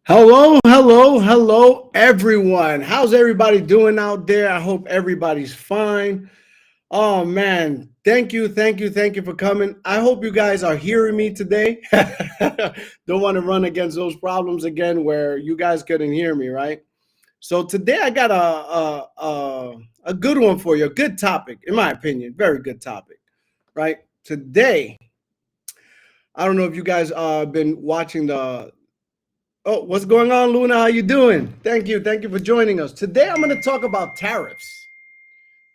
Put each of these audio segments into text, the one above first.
Hello, everyone. How's everybody doing out there? I hope everybody's fine. Oh man, thank you for coming. I hope you guys are hearing me today. Don't want to run against those problems again where you guys couldn't hear me, right? So today I got a good one for you, a good topic, in my opinion, very good topic, right? Today, I don't know if you guys been watching the. Oh, what's going on, Luna? How you doing? Thank you for joining us. Today I'm going to talk about tariffs.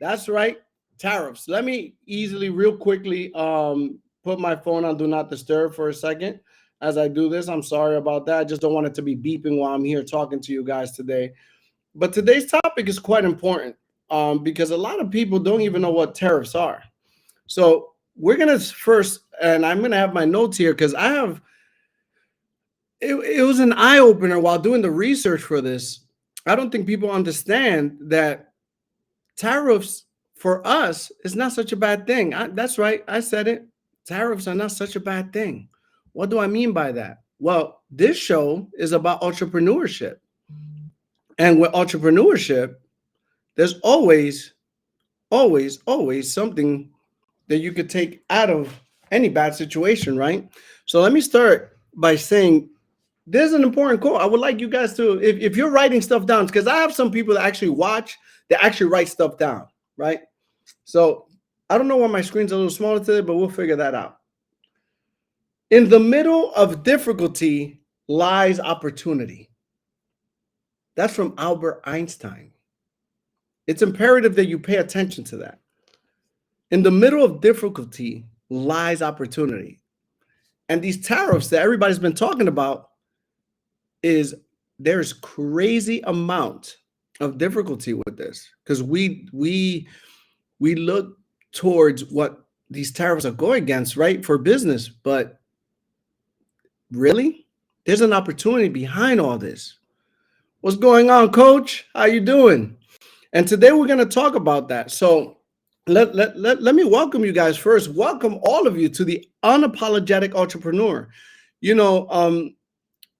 That's right, tariffs. Let me real quickly, put my phone on Do Not Disturb for a second. As I do this, I'm sorry about that. I just don't want it to be beeping while I'm here talking to you guys today. But today's topic is quite important because a lot of people don't even know what tariffs are. So we're going to first, and I'm going to have my notes here because I have. It was an eye opener while doing the research for this. I don't think people understand that tariffs for us is not such a bad thing. That's right. I said it. Tariffs are not such a bad thing. What do I mean by that? Well, this show is about entrepreneurship. And with entrepreneurship, there's always something that you could take out of any bad situation, right? So let me start by saying there's an important quote. I would like you guys to, if you're writing stuff down, because I have some people that actually watch, that actually write stuff down, right? So I don't know why my screen's a little smaller today, but we'll figure that out. In the middle of difficulty lies opportunity. That's from Albert Einstein. It's imperative that you pay attention to that. In the middle of difficulty lies opportunity. And these tariffs that everybody's been talking about, is there's crazy amount of difficulty with this because we look towards what these tariffs are going against, right, for business, but really there's an opportunity behind all this. What's going on, Coach? How you doing? And today we're going to talk about that. So let me welcome you guys first. Welcome all of you to the Unapologetic Entrepreneur.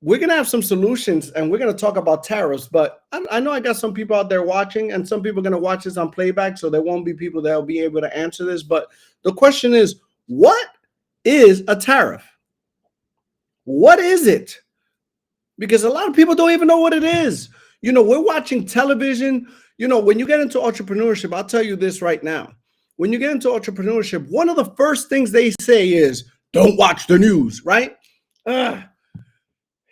We're going to have some solutions and we're going to talk about tariffs, but I know I got some people out there watching and some people are going to watch this on playback. So there won't be people that will be able to answer this. But the question is, what is a tariff? What is it? Because a lot of people don't even know what it is. We're watching television. When you get into entrepreneurship, I'll tell you this right now. When you get into entrepreneurship, one of the first things they say is, don't watch the news, right?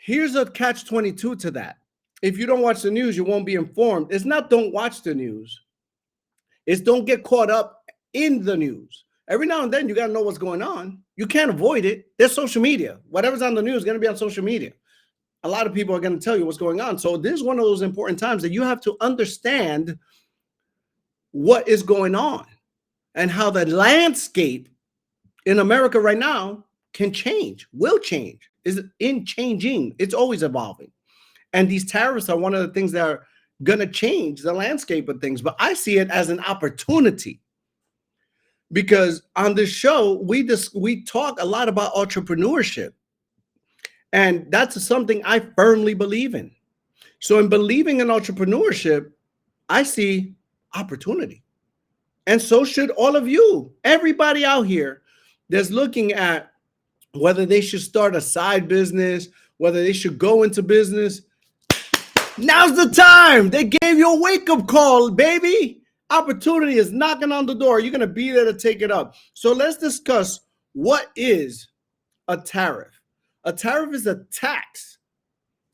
Here's a catch-22 to that. If you don't watch the news, you won't be informed. It's not don't watch the news. It's don't get caught up in the news. Every now and then, you got to know what's going on. You can't avoid it. There's social media. Whatever's on the news is going to be on social media. A lot of people are going to tell you what's going on. So this is one of those important times that you have to understand what is going on and how the landscape in America right now can change, will change, is in changing. It's always evolving. And these tariffs are one of the things that are going to change the landscape of things. But I see it as an opportunity, because on this show, we talk a lot about entrepreneurship. And that's something I firmly believe in. So in believing in entrepreneurship, I see opportunity. And so should all of you. Everybody out here that's looking at whether they should start a side business, whether they should go into business. Now's the time. They gave you a wake-up call, baby. Opportunity is knocking on the door. You're going to be there to take it up. So let's discuss, what is a tariff? A tariff is a tax,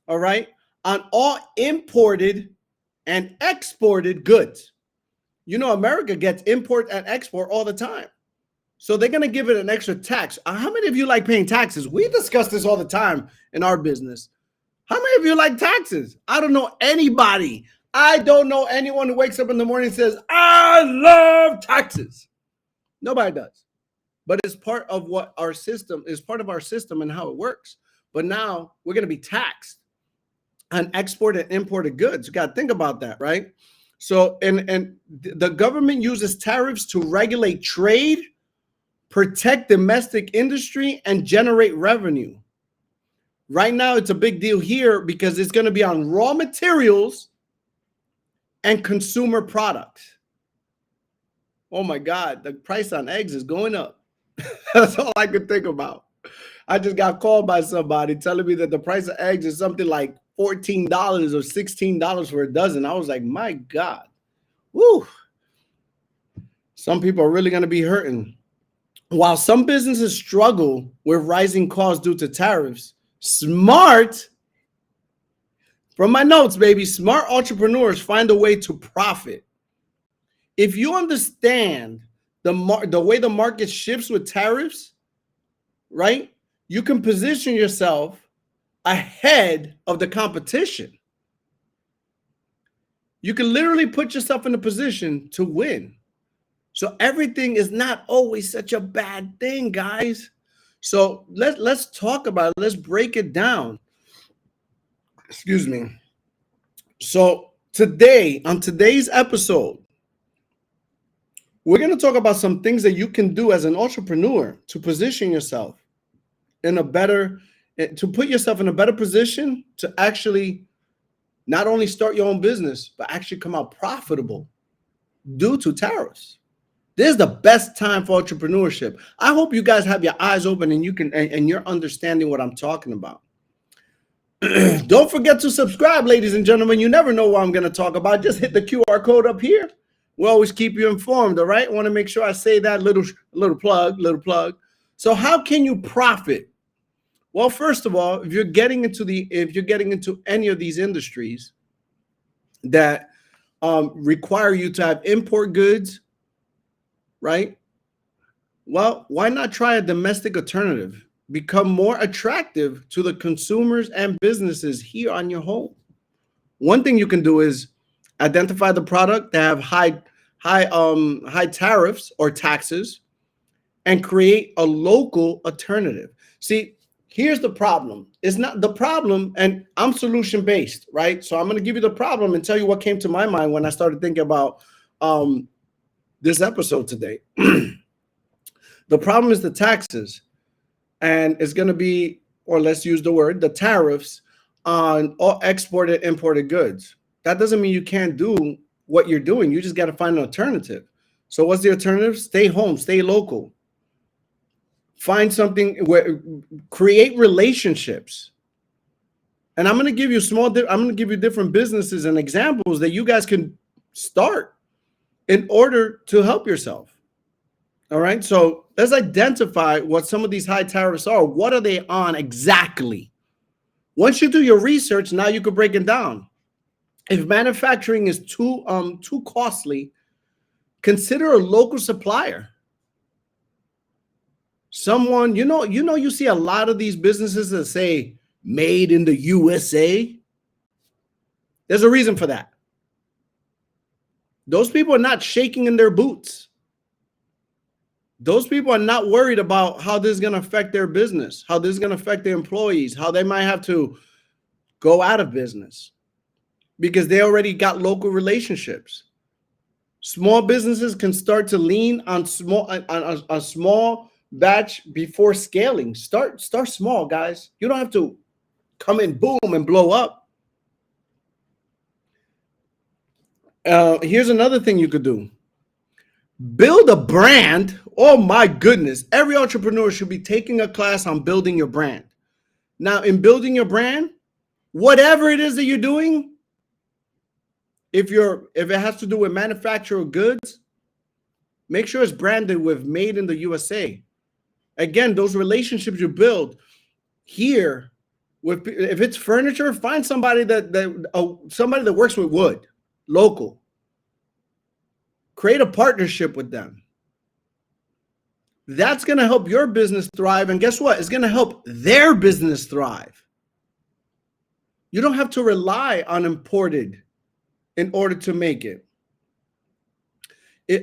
all right, on all imported and exported goods. You know, America gets import and export all the time. So they're going to give it an extra tax. How many of you like paying taxes? We discuss this all the time in our business. How many of you like taxes? I don't know anybody. I don't know anyone who wakes up in the morning and says, I love taxes. Nobody does. But it's part of what our system is, part of our system and how it works. But now we're going to be taxed on export and imported goods. You got to think about that, right? So, and the government uses tariffs to regulate trade, protect domestic industry, and generate revenue. Right now, it's a big deal here because it's going to be on raw materials and consumer products. Oh my God, the price on eggs is going up. That's all I could think about. I just got called by somebody telling me that the price of eggs is something like $14 or $16 for a dozen. I was like, my God. Woo. Some people are really going to be hurting. While some businesses struggle with rising costs due to tariffs, smart, from my notes, baby, smart entrepreneurs find a way to profit. If you understand the way the market shifts with tariffs, right, you can position yourself ahead of the competition. You can literally put yourself in a position to win. So everything is not always such a bad thing, guys. So let's talk about it. Let's break it down. Excuse me. So today, on today's episode, we're going to talk about some things that you can do as an entrepreneur to position yourself in a better, to put yourself in a better position to actually not only start your own business, but actually come out profitable due to tariffs. This is the best time for entrepreneurship. I hope you guys have your eyes open and you can, and you're understanding what I'm talking about. Don't forget to subscribe, ladies and gentlemen. You never know what I'm going to talk about. Just hit the QR code up here. We'll always keep you informed, all right? I want to make sure I say that little plug. So how can you profit? Well, first of all, if you're getting into any of these industries that require you to have import goods, right? Well, why not try a domestic alternative? Become more attractive to the consumers and businesses here on your home. One thing you can do is identify the product that have high tariffs or taxes and create a local alternative. See, here's the problem. It's not the problem, and I'm solution based, right? So I'm going to give you the problem and tell you what came to my mind when I started thinking about this episode today. The problem is the taxes, and it's going to be, or let's use the word, the tariffs on all exported, imported goods. That doesn't mean you can't do what you're doing. You just got to find an alternative. So what's the alternative? Stay home, stay local. Find something where, create relationships. And I'm going to give you different businesses and examples that you guys can start in order to help yourself. All right. So let's identify what some of these high tariffs are. What are they on exactly? Once you do your research, now you can break it down. If manufacturing is too costly, consider a local supplier. Someone, you see a lot of these businesses that say made in the USA. There's a reason for that. Those people are not shaking in their boots. Those people are not worried about how this is going to affect their business, how this is going to affect their employees, how they might have to go out of business because they already got local relationships. Small businesses can start to lean on a small batch before scaling. Start small, guys. You don't have to come in boom and blow up. Here's another thing you could do. Build a brand. Oh my goodness. Every entrepreneur should be taking a class on building your brand. Now, in building your brand, whatever it is that you're doing, if it has to do with manufacture of goods, make sure it's branded with made in the USA. Again, those relationships you build here, if it's furniture, find somebody somebody that works with wood, local. Create a partnership with them. That's going to help your business thrive. And guess what? It's going to help their business thrive. You don't have to rely on imported in order to make it.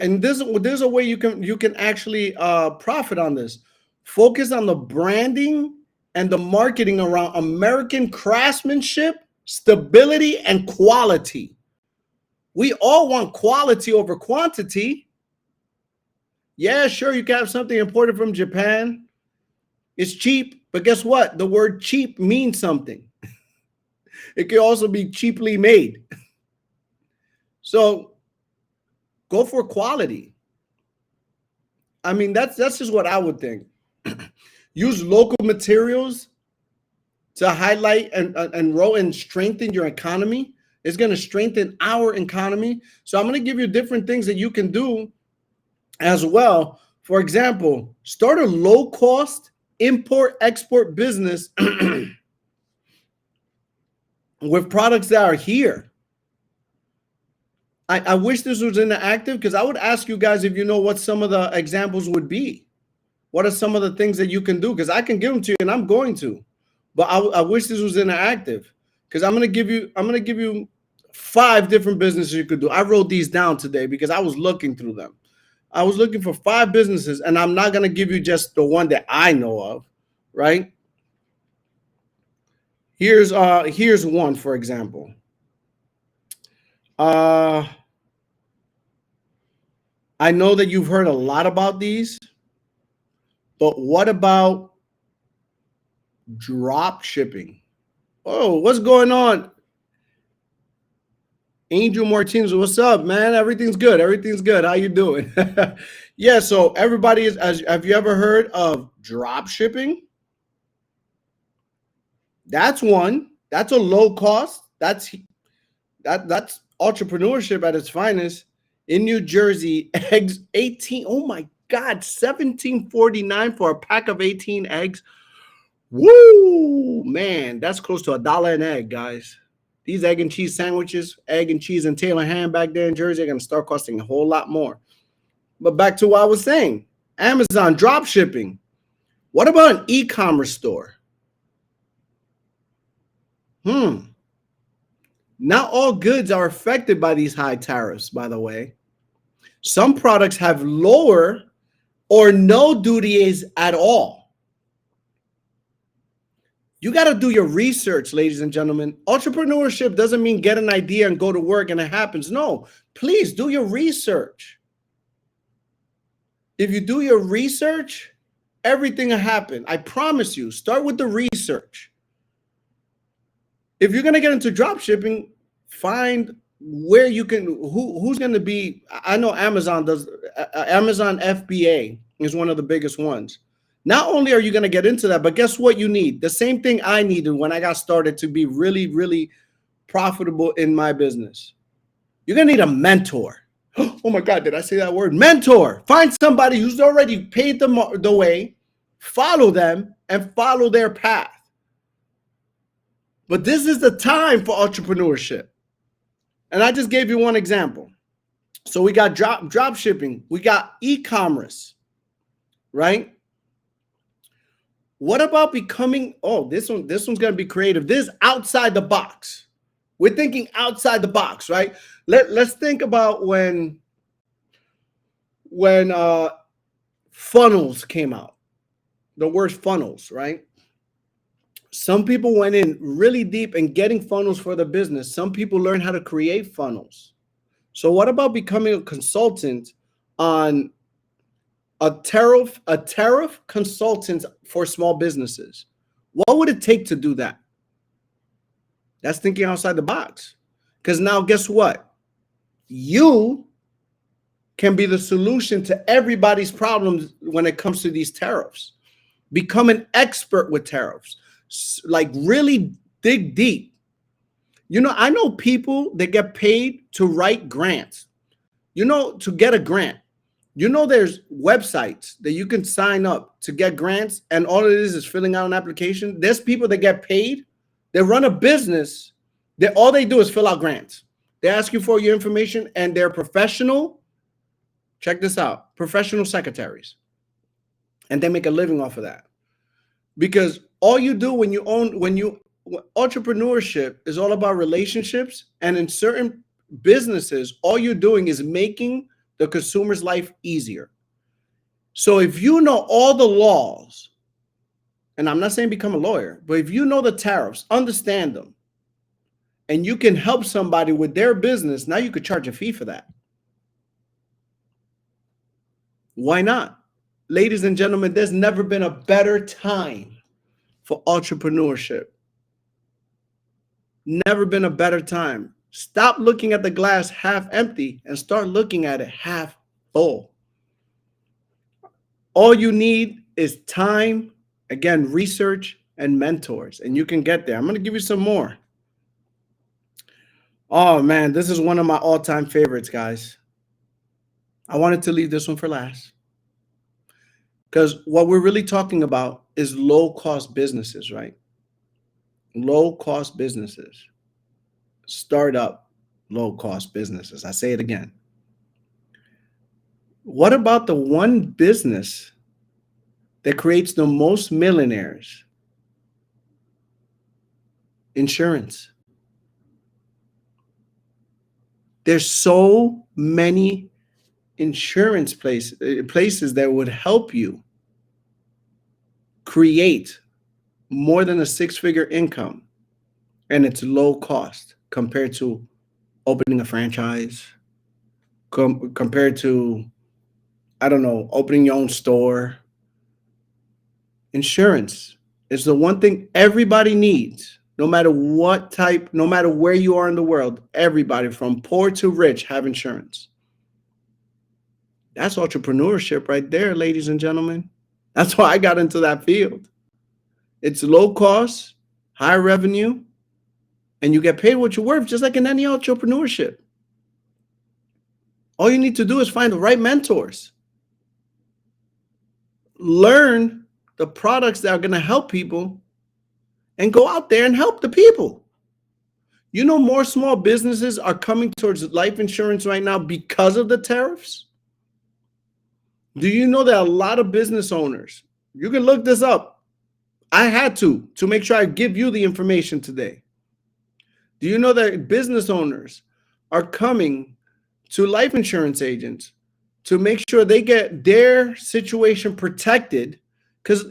And there's a way you can actually profit on this. Focus on the branding and the marketing around American craftsmanship, stability, and quality. We all want quality over quantity. Yeah, sure, you can have something imported from Japan. It's cheap, but guess what? The word cheap means something. It can also be cheaply made. So go for quality. I mean, that's just what I would think. Use local materials to highlight and grow and strengthen your economy. It's going to strengthen our economy. So I'm going to give you different things that you can do as well. For example, start a low-cost import-export business with products that are here. I wish this was interactive because I would ask you guys if you know what some of the examples would be. What are some of the things that you can do? Because I can give them to you and I'm going to. But I wish this was interactive because I'm going to give you 5 different businesses you could do. I wrote these down today because I was looking through them. I was looking for 5 businesses, and I'm not going to give you just the one that I know of, right? Here's one, for example. I know that you've heard a lot about these, but what about drop shipping? Oh, what's going on? Angel Martinez, what's up, man? Everything's good. Everything's good. How you doing? Yeah, so everybody have you ever heard of drop shipping? That's one. That's a low cost. That's entrepreneurship at its finest. In New Jersey, eggs 18. Oh my God, $17.49 for a pack of 18 eggs. Woo, man, that's close to $1 an egg, guys. These egg and cheese sandwiches, egg and cheese and tail and ham back there in Jersey are going to start costing a whole lot more. But back to what I was saying, Amazon drop shipping. What about an e-commerce store? Not all goods are affected by these high tariffs, by the way. Some products have lower or no duties at all. You got to do your research, ladies and gentlemen. Entrepreneurship doesn't mean get an idea and go to work and it happens. No, please do your research. If you do your research, everything will happen. I promise you. Start with the research. If you're going to get into drop shipping, find where you can, who's going to be. I know Amazon does. Amazon FBA is one of the biggest ones. Not only are you going to get into that, but guess what you need? The same thing I needed when I got started to be really, really profitable in my business. You're going to need a mentor. Oh my God, did I say that word? Mentor. Find somebody who's already paid the way, follow them, and follow their path. But this is the time for entrepreneurship. And I just gave you one example. So we got drop shipping. We got e-commerce, right? What about becoming, this one's going to be creative. This is outside the box. We're thinking outside the box, right? Let's think about when funnels came out. The word funnels, right? Some people went in really deep in getting funnels for the business. Some people learned how to create funnels. So what about becoming a consultant on a tariff consultant for small businesses? What would it take to do that? That's thinking outside the box. Because now guess what? You can be the solution to everybody's problems when it comes to these tariffs. Become an expert with tariffs. Like really dig deep. I know people that get paid to write grants. To get a grant. There's websites that you can sign up to get grants, and all it is filling out an application. There's people that get paid. They run a business that all they do is fill out grants. They ask you for your information, and they're professional. Check this out. Professional secretaries. And they make a living off of that. Because all you do entrepreneurship is all about relationships. And in certain businesses, all you're doing is making the consumer's life easier. So if you know all the laws, and I'm not saying become a lawyer, but if you know the tariffs, understand them, and you can help somebody with their business, now you could charge a fee for that. Why not? Ladies and gentlemen, there's never been a better time for entrepreneurship. Never been a better time. Stop looking at the glass half empty and start looking at it half full. All you need is time, again, research, and mentors, and you can get there. I'm going to give you some more. Oh, man, this is one of my all-time favorites, guys. I wanted to leave this one for last. Because what we're really talking about is low-cost businesses, right? Low-cost businesses. Startup low-cost businesses. I say it again. What about the one business that creates the most millionaires? Insurance. There's so many insurance places that would help you create more than a six-figure income, and it's low cost compared to opening a franchise, compared to, I don't know, opening your own store. Insurance is the one thing everybody needs, no matter what type, no matter where you are in the world. Everybody from poor to rich have insurance. That's entrepreneurship right there, ladies and gentlemen. That's why I got into that field. It's low cost, high revenue, and you get paid what you're worth, just like in any entrepreneurship. All you need to do is find the right mentors. Learn the products that are going to help people and go out there and help the people. More small businesses are coming towards life insurance right now because of the tariffs. Do you know that a lot of business owners, you can look this up. I had to make sure I give you the information today. Do you know that business owners are coming to life insurance agents to make sure they get their situation protected? Because,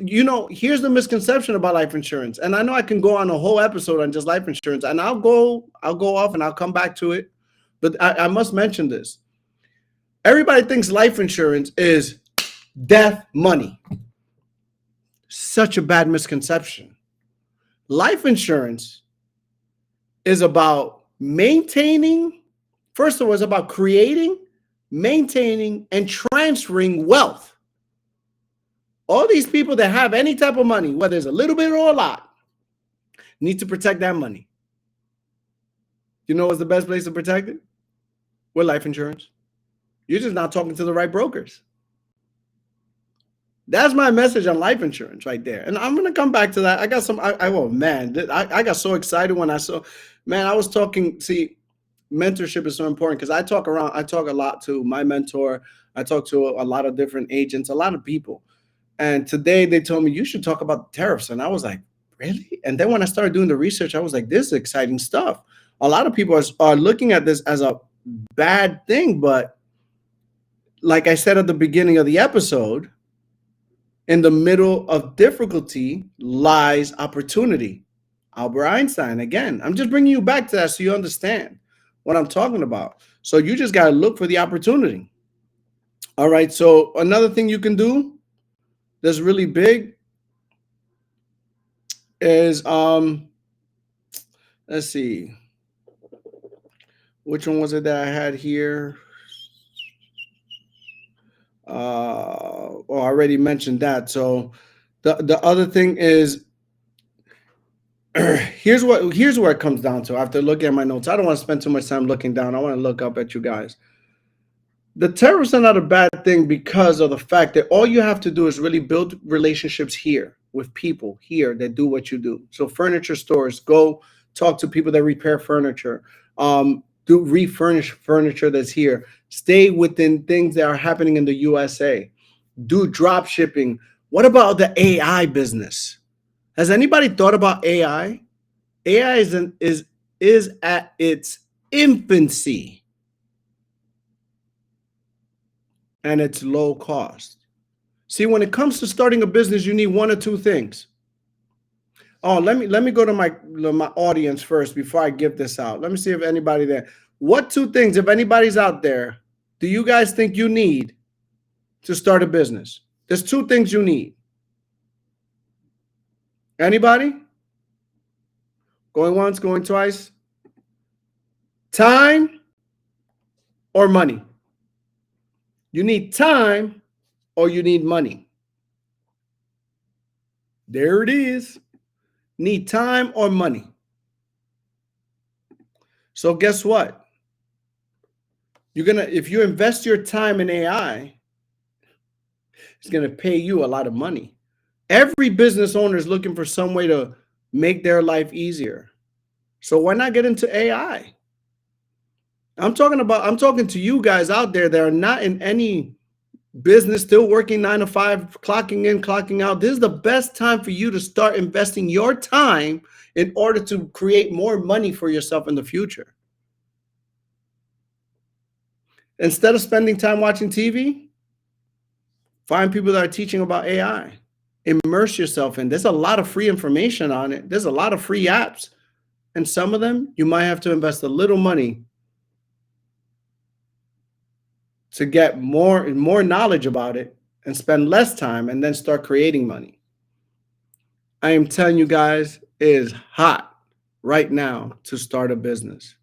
here's the misconception about life insurance. And I know I can go on a whole episode on just life insurance, and I'll go off and I'll come back to it. But I must mention this. Everybody thinks life insurance is death money. Such a bad misconception. Life insurance is about maintaining, first of all, it's about creating, maintaining, and transferring wealth. All these people that have any type of money, whether it's a little bit or a lot, need to protect that money. You know what's the best place to protect it? With life insurance. You're just not talking to the right brokers. That's my message on life insurance right there. And I'm going to come back to that. I got some, I got so excited when I saw, I was talking, see, mentorship is so important because I talk a lot to my mentor. I talk to a lot of different agents, a lot of people. And today they told me you should talk about the tariffs. And I was like, really? And then when I started doing the research, I was like, this is exciting stuff. A lot of people are looking at this as a bad thing, but like I said at the beginning of the episode, In the middle of difficulty lies opportunity. Albert Einstein, again, I'm just bringing you back to that so you understand what I'm talking about. So you just got to look for the opportunity. All right. So another thing you can do that's really big is let's see, which one was it that I had here? I already mentioned that. So the other thing is here's where it comes down to. After looking at my notes, I don't want to spend too much time looking down. I want to look up at you guys. The terrorists are not a bad thing because of the fact that all you have to do is really build relationships here with people here that do what you do. So furniture stores, go talk to people that repair furniture, do refurnish furniture that's here. Stay within things that are happening in the USA. Do drop shipping. What about the AI business? Has anybody thought about AI? AI is at its infancy and it's low cost. See, when it comes to starting a business, you need one or two things. Oh, let me go to my audience first before I give this out. Let me see if anybody there. What two things, if anybody's out there, do you guys think you need to start a business? There's two things you need. Anybody? Going once, going twice? Time or money? You need time or you need money. There it is. Need time or money. So guess what? If you invest your time in AI, it's gonna pay you a lot of money. Every business owner is looking for some way to make their life easier. So why not get into AI? I'm talking to you guys out there that are not in any business, still working 9 to 5, clocking in, clocking out. This is the best time for you to start investing your time in order to create more money for yourself in the future. Instead of spending time watching TV, find people that are teaching about AI. Immerse yourself in. There's a lot of free information on it. There's a lot of free apps. And some of them, you might have to invest a little money to get more knowledge about it and spend less time and then start creating money. I am telling you guys, it is hot right now to start a business.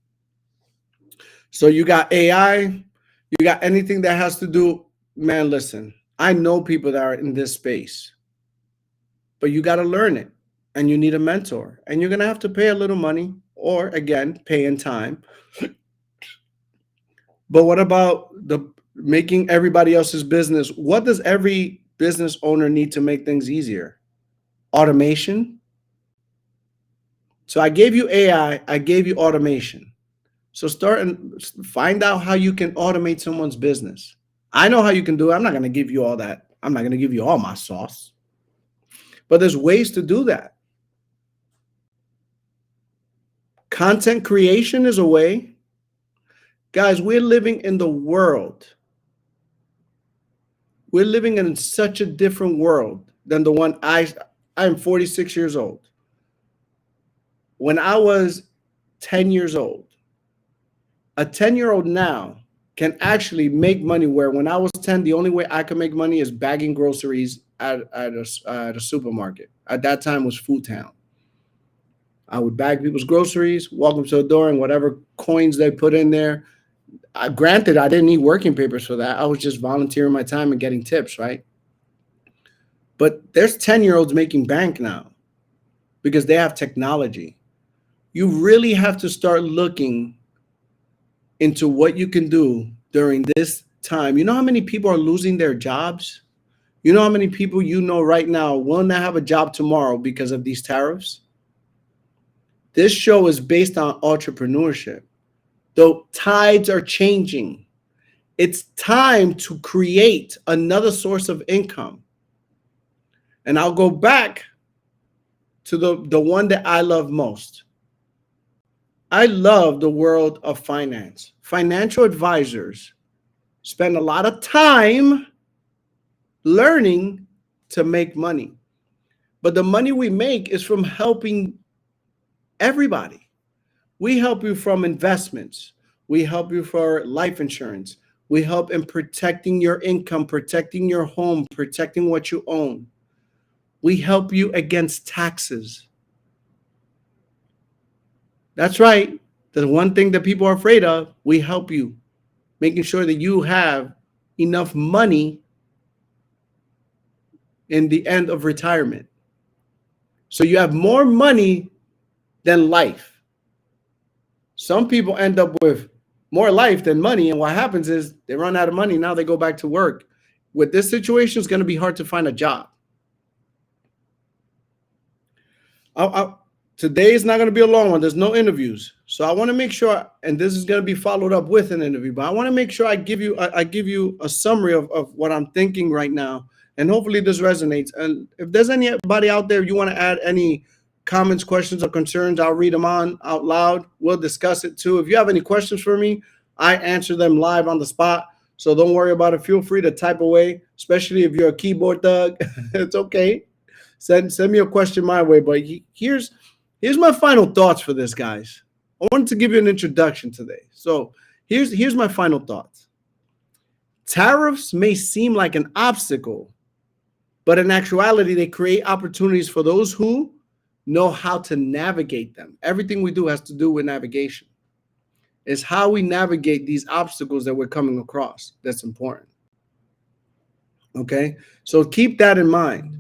So you got AI, you got anything that has to do, man, listen, I know people that are in this space, but you got to learn it and you need a mentor and you're going to have to pay a little money or again, pay in time. But what about making everybody else's business? What does every business owner need to make things easier? Automation. So I gave you AI, I gave you automation. So start and find out how you can automate someone's business. I know how you can do it. I'm not going to give you all that. I'm not going to give you all my sauce. But there's ways to do that. Content creation is a way. Guys, we're living in the world. We're living in such a different world than the one I'm 46 years old. When I was 10 years old, a 10-year-old now can actually make money where when I was 10, the only way I could make money is bagging groceries at a supermarket. At that time was Food Town. I would bag people's groceries, walk them to the door, and whatever coins they put in there. Granted, I didn't need working papers for that. I was just volunteering my time and getting tips, right? But there's 10-year-olds making bank now because they have technology. You really have to start looking into what you can do during this time. You know how many people are losing their jobs? You know how many people you know right now will not have a job tomorrow because of these tariffs? This show is based on entrepreneurship. The tides are changing. It's time to create another source of income. And I'll go back to the one that I love most. I love the world of finance. Financial advisors spend a lot of time learning to make money. But the money we make is from helping everybody. We help you from investments. We help you for life insurance. We help in protecting your income, protecting your home, protecting what you own. We help you against taxes. That's right. The one thing that people are afraid of, we help you, making sure that you have enough money in the end of retirement. So you have more money than life. Some people end up with more life than money, and what happens is they run out of money. Now they go back to work. With this situation, it's going to be hard to find a job. Today is not going to be a long one. There's no interviews, so I want to make sure, and this is going to be followed up with an interview. But I want to make sure I give you a summary of what I'm thinking right now, and hopefully this resonates. And if there's anybody out there you want to add any comments, questions, or concerns, I'll read them out loud. We'll discuss it too. If you have any questions for me, I answer them live on the spot. So don't worry about it. Feel free to type away, especially if you're a keyboard thug. It's okay. Send me a question my way. But here's my final thoughts for this, guys. I wanted to give you an introduction today. So here's my final thoughts. Tariffs may seem like an obstacle, but in actuality, they create opportunities for those who know how to navigate them. Everything we do has to do with navigation. It's how we navigate these obstacles that we're coming across that's important. Okay? So keep that in mind.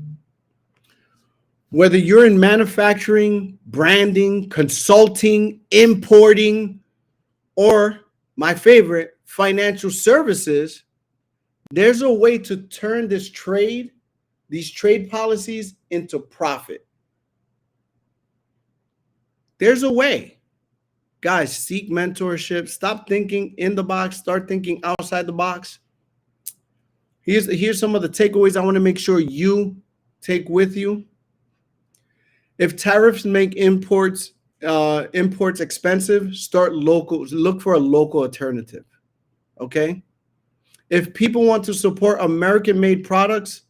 Whether you're in manufacturing, branding, consulting, importing, or my favorite, financial services, there's a way to turn these trade policies into profit. There's a way. Guys, seek mentorship. Stop thinking in the box. Start thinking outside the box. Here's some of the takeaways I want to make sure you take with you. If tariffs make imports expensive, start local. Look for a local alternative. Okay? If people want to support American-made products,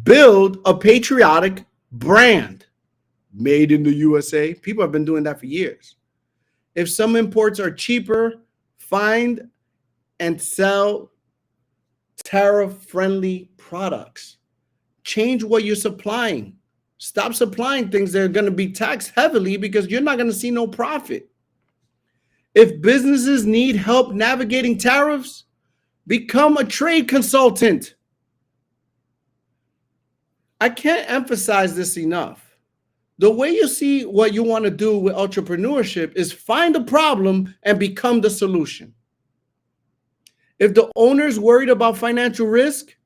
build a patriotic brand. Made in the USA. People have been doing that for years. If some imports are cheaper, find and sell tariff-friendly products. Change what you're supplying. Stop supplying things that are going to be taxed heavily because you're not going to see no profit. If businesses need help navigating tariffs, become a trade consultant. I can't emphasize this enough. The way you see what you want to do with entrepreneurship is find the problem and become the solution. If the owner is worried about financial risk,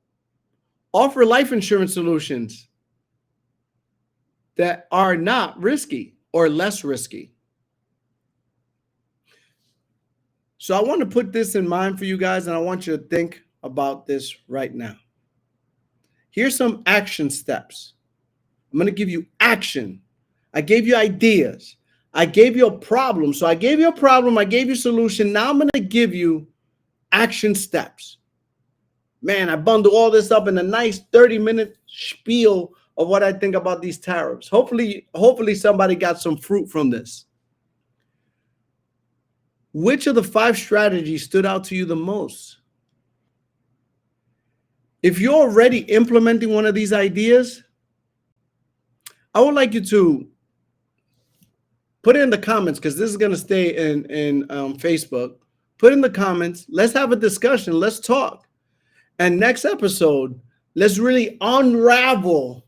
offer life insurance solutions that are not risky or less risky. So I want to put this in mind for you guys, and I want you to think about this right now. Here's some action steps. I'm going to give you action. I gave you ideas. I gave you a problem. So I gave you a problem. I gave you a solution. Now I'm going to give you action steps. Man, I bundle all this up in a nice 30-minute spiel of what I think about these tariffs. Hopefully somebody got some fruit from this. Which of the 5 strategies stood out to you the most? If you're already implementing one of these ideas, I would like you to put it in the comments, because this is going to stay in Facebook. Put in the comments. Let's have a discussion. Let's talk. And next episode, let's really unravel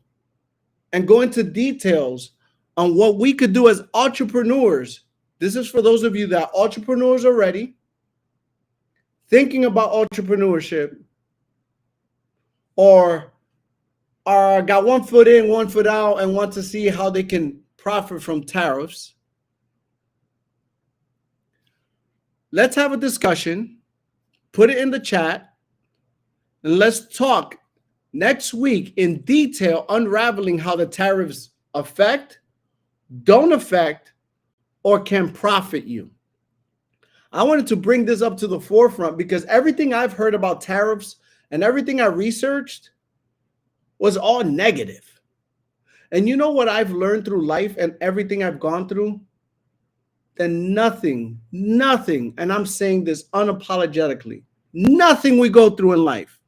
and go into details on what we could do as entrepreneurs. This is for those of you that are entrepreneurs already, thinking about entrepreneurship, or are got one foot in, one foot out, and want to see how they can profit from tariffs. Let's have a discussion. Put it in the chat, and let's talk next week in detail, unraveling how the tariffs affect, don't affect, or can profit you. I wanted to bring this up to the forefront because everything I've heard about tariffs and everything I researched, was all negative. And you know what I've learned through life and everything I've gone through? That nothing, and I'm saying this unapologetically, nothing we go through in life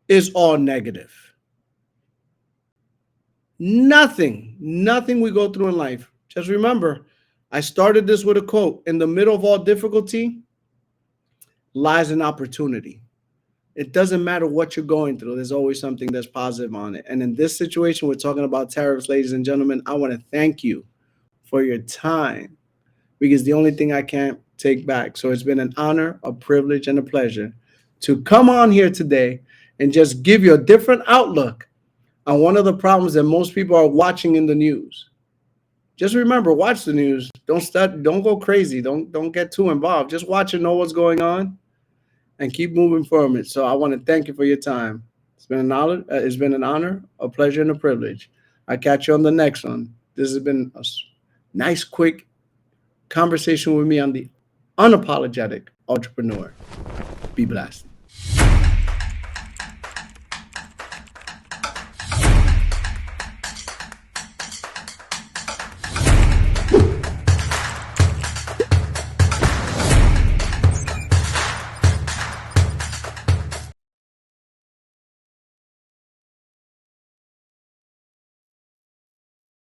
is all negative. Nothing we go through in life. Just remember, I started this with a quote: in the middle of all difficulty lies an opportunity. It doesn't matter what you're going through. There's always something that's positive on it. And in this situation, we're talking about tariffs, ladies and gentlemen. I want to thank you for your time, because the only thing I can't take back. So it's been an honor, a privilege, and a pleasure to come on here today and just give you a different outlook on one of the problems that most people are watching in the news. Just remember, watch the news. Don't go crazy. Don't get too involved. Just watch and know what's going on and keep moving forward. So I want to thank you for your time. It's been an honor. A pleasure, and a privilege. I'll catch you on the next one. This has been a nice, quick conversation with me on the Unapologetic Entrepreneur. Be blessed.